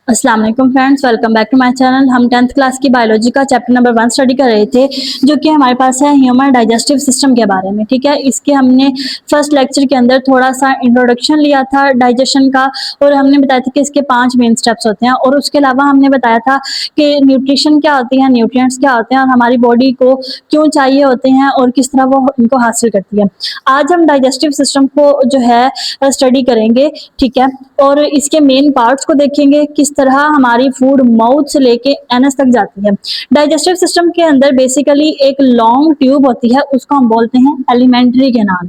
अस्सलाम वालेकुम friends, welcome back to my channel. हम 10th क्लास की बायोलॉजी का चैप्टर नंबर 1 स्टडी कर रहे थे, जो कि हमारे पास है ह्यूमन डाइजेस्टिव सिस्टम के बारे में। ठीक है, इसके हमने फर्स्ट लेक्चर के अंदर थोड़ा सा इंट्रोडक्शन लिया था डाइजेशन का, और हमने बताया था कि इसके 5 मेन स्टेप्स होते हैं, और उसके अलावा हमने बताया था कि न्यूट्रिशन क्या होती है, न्यूट्रिएंट्स क्या होते हैं, और हमारी बॉडी को क्यों चाहिए होते हैं और किस तरह वो उनको हासिल करती है। आज हम डाइजेस्टिव सिस्टम को जो है स्टडी करेंगे। ठीक है, और इसके मेन पार्ट्स को देखेंगे, किस तरह हमारी फूड माउथ से लेके एनस तक जाती है। डाइजेस्टिव सिस्टम के अंदर बेसिकली एक लॉन्ग ट्यूब होती है, उसको हम बोलते हैं एलिमेंट्री कैनाल।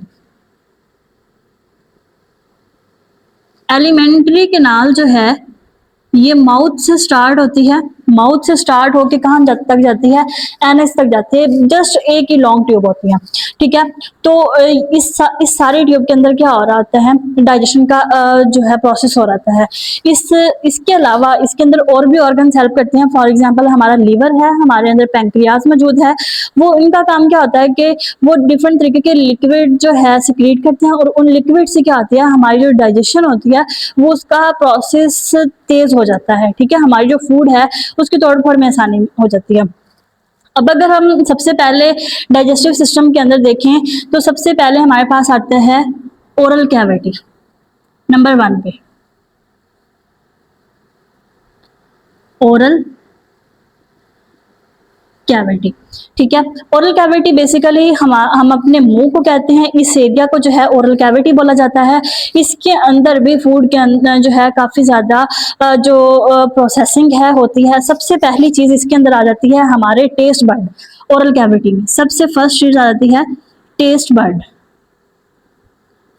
एलिमेंट्री कैनाल जो है ये माउथ से स्टार्ट होती है, माउथ से स्टार्ट होके कहाँ तक जाती है, एनएस तक जाती है। जस्ट एक ही लॉन्ग ट्यूब होती है। ठीक है, तो इस सारे ट्यूब के अंदर क्या हो रहा होता है, डाइजेशन का जो है प्रोसेस हो रहा है। इसके अलावा इसके अंदर और भी ऑर्गन्स हेल्प करते हैं। फॉर एग्जांपल हमारा लीवर है, हमारे अंदर पैंक्रियाज मौजूद है। वो इनका काम क्या होता है कि वो डिफरेंट तरीके के लिक्विड जो है सिक्रीट करते हैं, और उन लिक्विड से क्या होती है, हमारी जो डाइजेशन होती है वो उसका प्रोसेस तेज हो जाता है। ठीक है, हमारी जो फूड है उसकी तोड़ फोड़ में आसानी हो जाती है। अब अगर हम सबसे पहले डाइजेस्टिव सिस्टम के अंदर देखें, तो सबसे पहले हमारे पास आता है ओरल कैविटी नंबर 1 पे। ओरल कैविटी, ठीक है। ओरल कैविटी बेसिकली हम अपने मुंह को कहते हैं, इस एरिया को जो है ओरल कैविटी बोला जाता है। इसके अंदर भी फूड के अंदर जो है काफी ज्यादा जो प्रोसेसिंग है होती है। सबसे पहली चीज इसके अंदर आ जाती है हमारे टेस्ट बर्ड। ओरल कैविटी में सबसे फर्स्ट चीज आ जाती है टेस्ट बर्ड।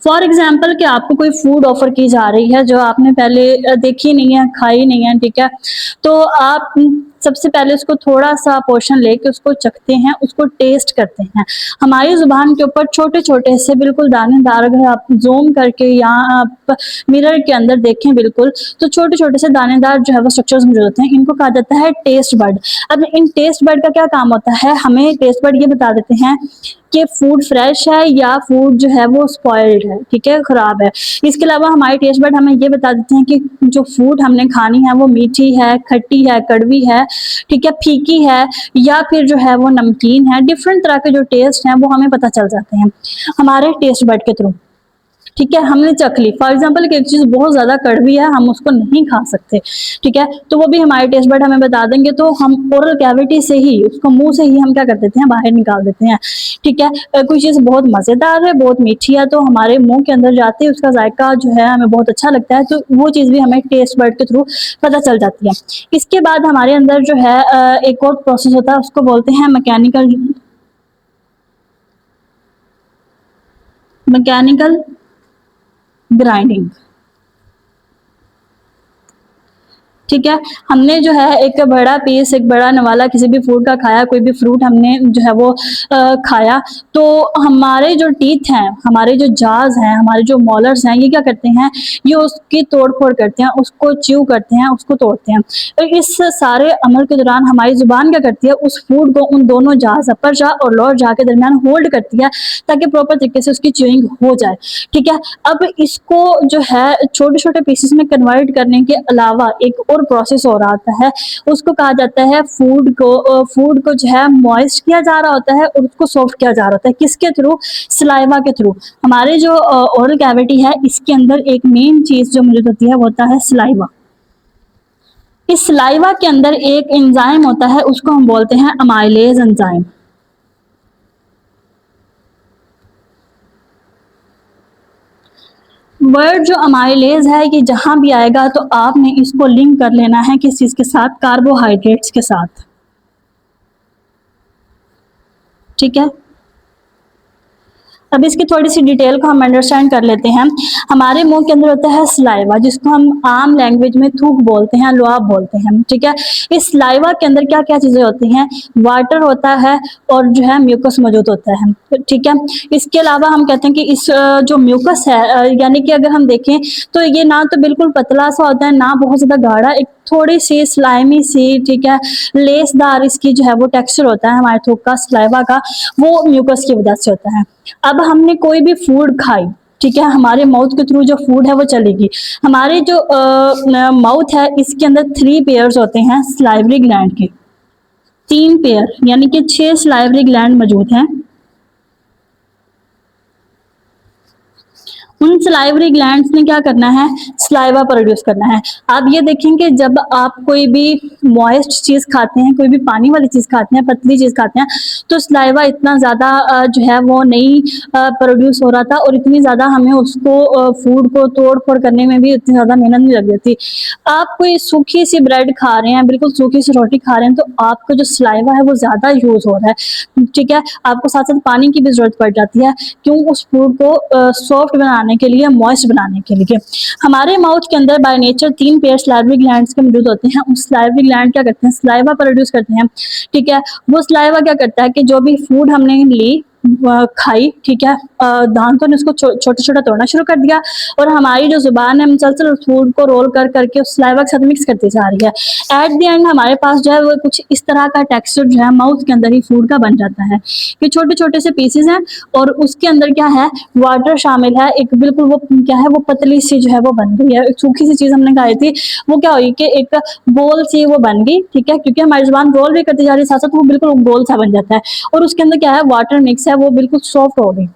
फॉर एग्जाम्पल कि आपको कोई फूड ऑफर की जा रही है जो आपने पहले देखी नहीं है, खाई नहीं है, ठीक है, तो आप सबसे पहले उसको थोड़ा सा पोर्शन लेके उसको चखते हैं, उसको टेस्ट करते हैं। हमारी जुबान के ऊपर छोटे छोटे से बिल्कुल दानेदार, अगर आप जूम करके या आप मिरर के अंदर देखें बिल्कुल, तो छोटे छोटे से दानेदार जो है वो स्ट्रक्चर्स मौजूद होते हैं। इनको कहा जाता है टेस्ट बर्ड। अब इन टेस्ट बर्ड का क्या काम होता है, हमें टेस्ट बर्ड ये बता देते हैं कि फूड फ्रेश है या फूड जो है वो स्पॉइल्ड है, ठीक है, खराब है। इसके अलावा हमारे टेस्ट बर्ड हमें ये बता देते हैं कि जो फूड हमने खानी है वो मीठी है, खट्टी है, कड़वी है, ठीक है, फीकी है, या फिर जो है वो नमकीन है। डिफरेंट तरह के जो टेस्ट हैं वो हमें पता चल जाते हैं हमारे टेस्ट बर्ड के थ्रू। ठीक है, हमने चख ली, फॉर एग्जाम्पल एक चीज बहुत ज्यादा कड़वी है, हम उसको नहीं खा सकते, ठीक है, तो वो भी हमारे टेस्ट बर्ड हमें बता देंगे, तो हम ओरल कैविटी से ही, उसको मुंह से ही हम क्या कर देते हैं, बाहर निकाल देते हैं। ठीक है, कोई चीज बहुत मजेदार है, बहुत मीठी है, तो हमारे मुंह के अंदर जाते ही उसका जायका जो है हमें बहुत अच्छा लगता है, तो वो चीज भी हमें टेस्ट बर्ड के थ्रू पता चल जाती है। इसके बाद हमारे अंदर जो है एक और प्रोसेस होता है, उसको बोलते हैं मैकेनिकल ग्राइंडिंग। ठीक है, हमने जो है एक बड़ा पीस, एक बड़ा नवाला किसी भी फूड का खाया, कोई भी फ्रूट हमने जो है वो खाया, तो हमारे जो टीथ हैं, हमारे जो जाज हैं, हमारे जो मॉलर्स हैं, ये क्या करते हैं, ये उसकी तोड़ फोड़ करते हैं, उसको च्यू करते हैं, उसको तोड़ते हैं। तो इस सारे अमल के दौरान हमारी जुबान क्या करती है, उस फूड को उन दोनों जाज, अपर जा और लोअर जा के दरमियान होल्ड करती है, ताकि प्रॉपर तरीके से उसकी च्यूइंग हो जाए। ठीक है, अब इसको जो है छोटे छोटे पीसेस में कन्वर्ट करने के अलावा एक और प्रोसेस हो रहा होता है, उसको कहा जाता है फूड को जो है मॉइस्ट किया जा रहा होता है, और उसको सॉफ्ट किया जा रहा होता है। किसके थ्रू, सलाइवा के थ्रू। हमारे जो ओरल कैविटी है, इसके अंदर एक मेन चीज जो मौजूद होती है वो होता है सलाइवा। इस सलाइवा के अंदर एक एंजाइम होता है, उसको हम बोलते हैं अमाइलेज एंजाइम। वर्ड जो अमाइलेज है, ये जहां भी आएगा तो आपने इसको लिंक कर लेना है किस चीज के साथ, कार्बोहाइड्रेट्स के साथ। ठीक है, अब इसकी थोड़ी सी डिटेल को हम अंडरस्टैंड कर लेते हैं। हमारे मुंह के अंदर होता है सलाइवा, जिसको हम आम लैंग्वेज में थूक बोलते हैं, लुआब बोलते हैं। ठीक है, इस सलाइवा के अंदर क्या क्या चीजें होती हैं, वाटर होता है और जो है म्यूकस मौजूद होता है। ठीक है, इसके अलावा हम कहते हैं कि इस जो म्यूकस है, यानी कि अगर हम देखें तो ये ना तो बिल्कुल पतला सा होता है, ना बहुत ज्यादा गाढ़ा, एक थोड़ी सी स्लाइमी सी, ठीक है, लेसदार इसकी जो है वो टेक्सचर होता है हमारे थूक का, सलाइवा का, वो म्यूकस की वजह से होता है। अब हमने कोई भी फूड खाई, ठीक है, हमारे माउथ के थ्रू जो फूड है वो चलेगी। हमारे जो माउथ है इसके अंदर 3 पेयर्स होते हैं सलाइवरी ग्लैंड के, 3 पेयर यानी कि 6 सलाइवरी ग्लैंड मौजूद हैं। उन सलाइवरी ग्लैंड्स ने क्या करना है, सलाइवा प्रोड्यूस करना है। आप ये देखेंगे जब आप कोई भी मॉइस्ट चीज खाते हैं, कोई भी पानी वाली चीज खाते हैं, पतली चीज खाते हैं, तो सलाइवा इतना ज्यादा जो है वो नहीं प्रोड्यूस हो रहा था, और इतनी ज्यादा हमें उसको फूड को तोड़ फोड़ करने में भी इतनी ज्यादा मेहनत नहीं लग रही थी। आप कोई सूखी सी ब्रेड खा रहे हैं, बिल्कुल सूखी सी रोटी खा रहे हैं, तो आपका जो सलाइवा है वो ज्यादा यूज हो रहा है। ठीक है, आपको साथ साथ पानी की भी जरूरत पड़ जाती है, क्यों, उस फूड को सॉफ्ट बनाने के लिए, मॉइस्ट बनाने के लिए। हमारे माउथ के अंदर by nature 3 pair salivary glands के मौजूद होते हैं। उस सलाइवरी ग्लैंड क्या करते हैं, सलाइवा प्रोड्यूस करते हैं। ठीक है, वो सलाइवा क्या करता है कि जो भी फूड हमने ली खाई, ठीक है, दांतों ने उसको छोटा छोटा तोड़ना शुरू कर दिया, और हमारी जो जुबान है मुसलसल फूड को रोल कर करके उस सलाइवा के साथ मिक्स करती जा रही है। एट द एंड हमारे पास जो है वो कुछ इस तरह का टेक्सचर जो है माउथ के अंदर ही फूड का बन जाता है। ये छोटे छोटे से पीसेस हैं, और उसके अंदर क्या है, वाटर शामिल है। एक बिल्कुल वो क्या है, वो पतली सी जो है वो बन गई है। एक सूखी सी चीज हमने खाई थी, वो क्या हुई कि एक बोल सी वो बन गई। ठीक है, क्योंकि हमारी जुबान रोल भी करती जा रही है, साथ साथ वो बिल्कुल गोल सा बन जाता है, और उसके अंदर क्या है, वाटर मिक्स है, वो बिल्कुल सॉफ्ट हो गई।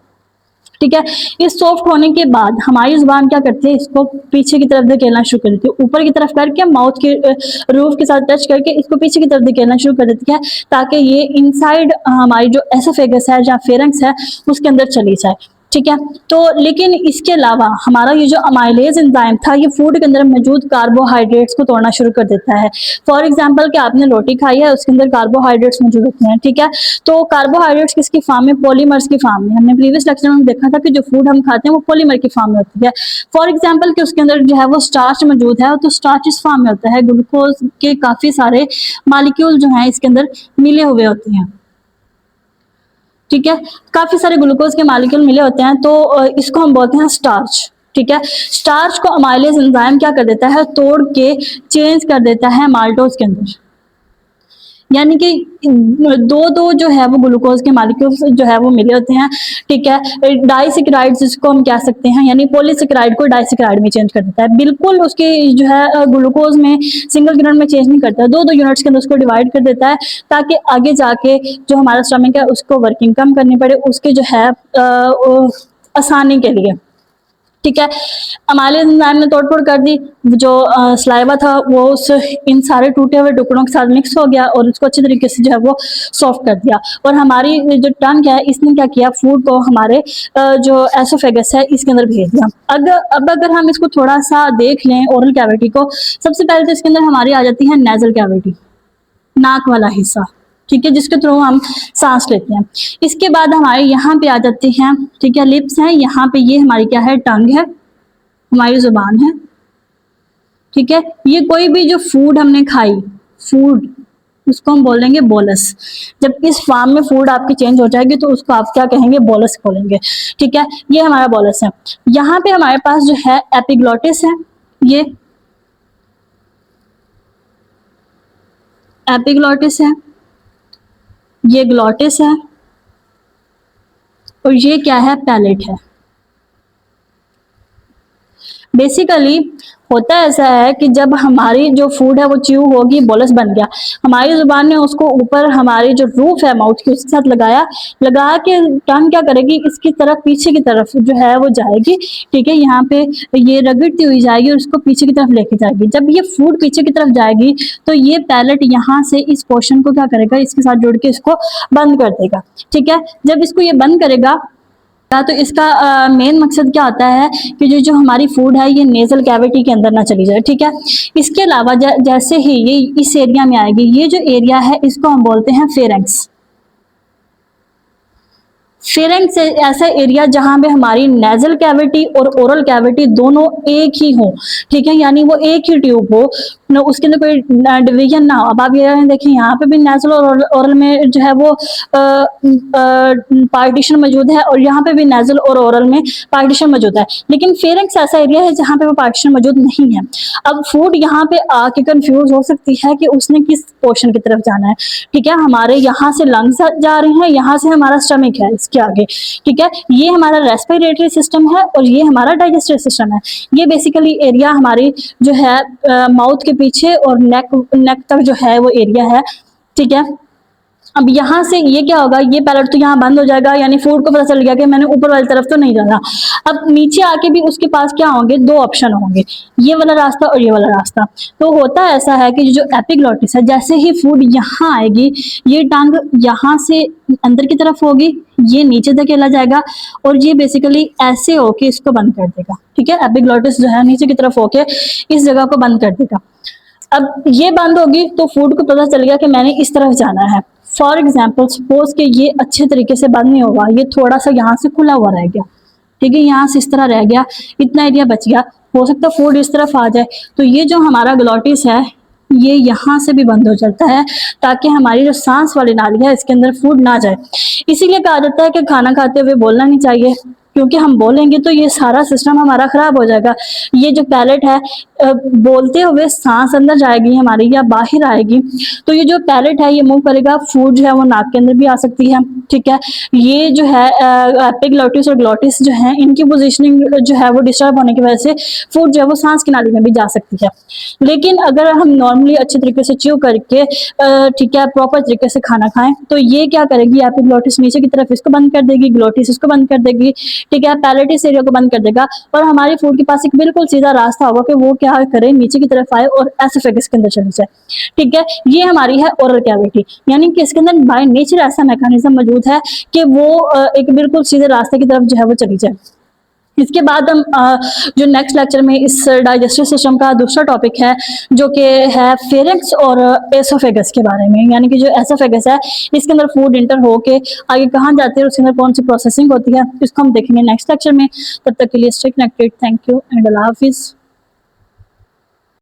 ठीक है, इस सॉफ्ट होने के बाद हमारी जुबान क्या करती है, इसको पीछे की तरफ धकेलना शुरू कर देती है, ऊपर की तरफ करके माउथ के रूफ के साथ टच करके इसको पीछे की तरफ धकेलना शुरू कर देती है, ताकि ये इनसाइड हमारी जो एसोफेगस है या फेरेंक्स है उसके अंदर चली जाए। ठीक है, तो लेकिन इसके अलावा हमारा ये जो अमाइलेज एंजाइम था, ये फूड के अंदर मौजूद कार्बोहाइड्रेट्स को तोड़ना शुरू कर देता है। फॉर एग्जांपल कि आपने रोटी खाई है, उसके अंदर कार्बोहाइड्रेट्स मौजूद होते हैं। ठीक है, तो कार्बोहाइड्रेट्स किसकी फॉर्म में, पॉलीमर्स की फॉर्म में। हमने प्रीवियस लेक्चर में देखा था कि जो फूड हम खाते हैं वो पॉलीमर की फॉर्म में होती है। फॉर एग्जाम्पल कि उसके अंदर जो है वो स्टार्च मौजूद है, तो स्टार्च इस फॉर्म में होता है, ग्लूकोज के काफी सारे मालिक्यूल जो है इसके अंदर मिले हुए होते हैं। ठीक है, काफी सारे ग्लूकोज के मॉलिक्यूल मिले होते हैं, तो इसको हम बोलते हैं स्टार्च। ठीक है, स्टार्च को अमाइलेज एंजाइम क्या कर देता है, तोड़ के चेंज कर देता है माल्टोज के अंदर। यानी कि दो दो जो है वो ग्लूकोज के मॉलिक्यूल्स जो है वो मिले होते हैं। ठीक है, डाइसेक्राइड जिसको हम कह सकते हैं, यानी पॉलीसेक्राइड को डाइसेक्राइड में चेंज कर देता है। बिल्कुल उसके जो है ग्लूकोज में सिंगल यूनिट में चेंज नहीं करता, दो दो यूनिट्स के अंदर उसको डिवाइड कर देता है, ताकि आगे जाके जो हमारा स्टमक है उसको वर्किंग कम करनी पड़े, उसके जो है आसानी के लिए। ठीक है, अमाइलेज एंजाइम ने तोड़फोड़ कर दी, जो सलाइवा था वो उस इन सारे टूटे हुए टुकड़ों के साथ मिक्स हो गया, और उसको अच्छी तरीके से जो है वो सॉफ्ट कर दिया। और हमारी जो टंग है इसने क्या किया, फूड को हमारे जो एसोफेगस है इसके अंदर भेज दिया। अगर हम इसको थोड़ा सा देख लें ओरल कैविटी को, सबसे पहले तो इसके अंदर हमारी आ जाती है नेजल कैविटी, नाक वाला हिस्सा। ठीक है, जिसके थ्रू हम सांस लेते हैं। इसके बाद हमारे यहाँ पे आ जाते हैं, ठीक है, लिप्स हैं, यहाँ पे ये हमारी क्या है, टंग है, हमारी जुबान है। ठीक है, ये कोई भी जो फूड हमने खाई, फूड उसको हम बोलेंगे बोलस। जब इस फॉर्म में फूड आपकी चेंज हो जाएगी तो उसको आप क्या कहेंगे, बोलस बोलेंगे। ठीक है, ये हमारा बोलस है। यहाँ पे हमारे पास जो है एपिग्लोटिस है, ये एपिग्लोटिस है, ये ग्लोटिस है, और ये क्या है, पैलेट है। बेसिकली होता ऐसा है कि जब हमारी जो फूड है वो च्यू होगी, बोलस बन गया, हमारी जुबान ने उसको ऊपर हमारी जो रूफ है माउथ की उसके साथ लगा के टंग क्या करेगी, इसकी तरफ पीछे की तरफ जो है वो जाएगी। ठीक है, यहाँ पे ये रगड़ती हुई जाएगी और उसको पीछे की तरफ लेके जाएगी। जब ये फूड पीछे की तरफ जाएगी तो ये पैलेट यहाँ से इस पोर्शन को क्या करेगा, इसके साथ जोड़ के इसको बंद कर देगा। ठीक है, जब इसको ये बंद करेगा तो इसका मेन मकसद क्या होता है कि जो हमारी फूड है ये नेजल कैविटी के अंदर ना चली जाए। ठीक है, इसके अलावा जैसे ही ये इस एरिया में आएगी, ये जो एरिया है इसको हम बोलते हैं फेरेंक्स। फेरेंक्स ऐसा एरिया जहां पे हमारी नेजल कैविटी और ओरल कैविटी दोनों एक ही हो। ठीक है, यानी वो एक ही ट्यूब हो, उसके अंदर कोई डिवीजन ना हो। अब आप ये देखें, यहाँ पे भी नेजल और ओरल में जो है वो पार्टीशन मौजूद है, और यहाँ पे भी नेजल और ओरल में पार्टीशन मौजूद है। लेकिन फेरेंक्स ऐसा एरिया है जहाँ पे वो पार्टीशन मौजूद नहीं है। अब फूड यहाँ पे आके कंफ्यूज हो सकती है कि उसने किस पोर्शन की तरफ जाना है। ठीक है, हमारे यहाँ से लंग्स जा रहे हैं, यहाँ से हमारा स्टमक है, इसके आगे, ठीक है। ये हमारा रेस्पिरेटरी सिस्टम है और ये हमारा डाइजेस्टिव सिस्टम है। ये बेसिकली एरिया हमारी जो है माउथ के पीछे और नेक तक जो है वो एरिया है, ठीक है। अब यहाँ से ये क्या होगा, ये पैलेट तो यहाँ बंद हो जाएगा, यानी फूड को पता चल गया कि मैंने ऊपर वाली तरफ तो नहीं जाना। अब नीचे आके भी उसके पास क्या होंगे, दो ऑप्शन होंगे, ये वाला रास्ता और ये वाला रास्ता। तो होता ऐसा है कि जो एपिग्लॉटिस है, जैसे ही फूड यहाँ आएगी, ये टांग यहाँ से अंदर की तरफ होगी, ये नीचे तक चला जाएगा और ये बेसिकली ऐसे होके इसको बंद कर देगा, ठीक है। एपिग्लॉटिस जो है नीचे की तरफ होके इस जगह को बंद कर देगा। अब ये बंद होगी तो फूड को पता चल गया कि मैंने इस तरफ जाना है। फॉर एग्जाम्पल सपोज कि ये अच्छे तरीके से बंद नहीं होगा, ये थोड़ा सा यहाँ से खुला हुआ रह गया, ठीक है, यहाँ से इस तरह रह गया, इतना एरिया बच गया, हो सकता है फूड इस तरफ आ जाए, तो ये जो हमारा ग्लॉटिस है ये यहाँ से भी बंद हो जाता है, ताकि हमारी जो सांस वाली नाली है इसके अंदर फूड ना जाए। इसीलिए कहा जाता है कि खाना खाते हुए बोलना नहीं चाहिए, क्योंकि हम बोलेंगे तो ये सारा सिस्टम हमारा खराब हो जाएगा। ये जो पैलेट है, बोलते हुए सांस अंदर जाएगी हमारी या बाहर आएगी, तो ये जो पैलेट है ये मूव करेगा, फूड जो है वो नाक के अंदर भी आ सकती है, ठीक है। ये जो है एपिग्लॉटिस और ग्लॉटिस जो है, इनकी पोजीशनिंग जो है वो डिस्टर्ब होने की वजह से फूड जो है वो सांस की नाली में भी जा सकती है। लेकिन अगर हम नॉर्मली अच्छे तरीके से च्यू करके ठीक है प्रॉपर तरीके से खाना खाएं, तो ये क्या करेगी, एपिग्लॉटिस नीचे की तरफ इसको बंद कर देगी, ग्लॉटिस इसको बंद कर देगी, ठीक है, पैलेटिस एरिया को बंद कर देगा, और हमारी फूड के पास एक बिल्कुल सीधा रास्ता होगा कि वो क्या करे, नीचे की तरफ आए और एसोफेगस के अंदर चली जाए, ठीक है। ये हमारी है ओरल कैविटी, यानी कि इसके अंदर बाय नेचर ऐसा मैकेनिज्म मौजूद है कि वो एक बिल्कुल सीधे रास्ते की तरफ जो है वो चली जाए। इसके बाद हम जो नेक्स्ट लेक्चर में इस डाइजेस्टिव सिस्टम का दूसरा टॉपिक है, जो कि है फेरिंक्स और एसोफेगस के बारे में, यानी कि जो एसोफेगस है इसके अंदर फूड इंटर होके आगे कहाँ जाते हैं, उसके अंदर कौन सी प्रोसेसिंग होती है, इसको हम देखेंगे नेक्स्ट लेक्चर में। तब तक के लिए stay connected, thank you and अल्लाह हाफिज़।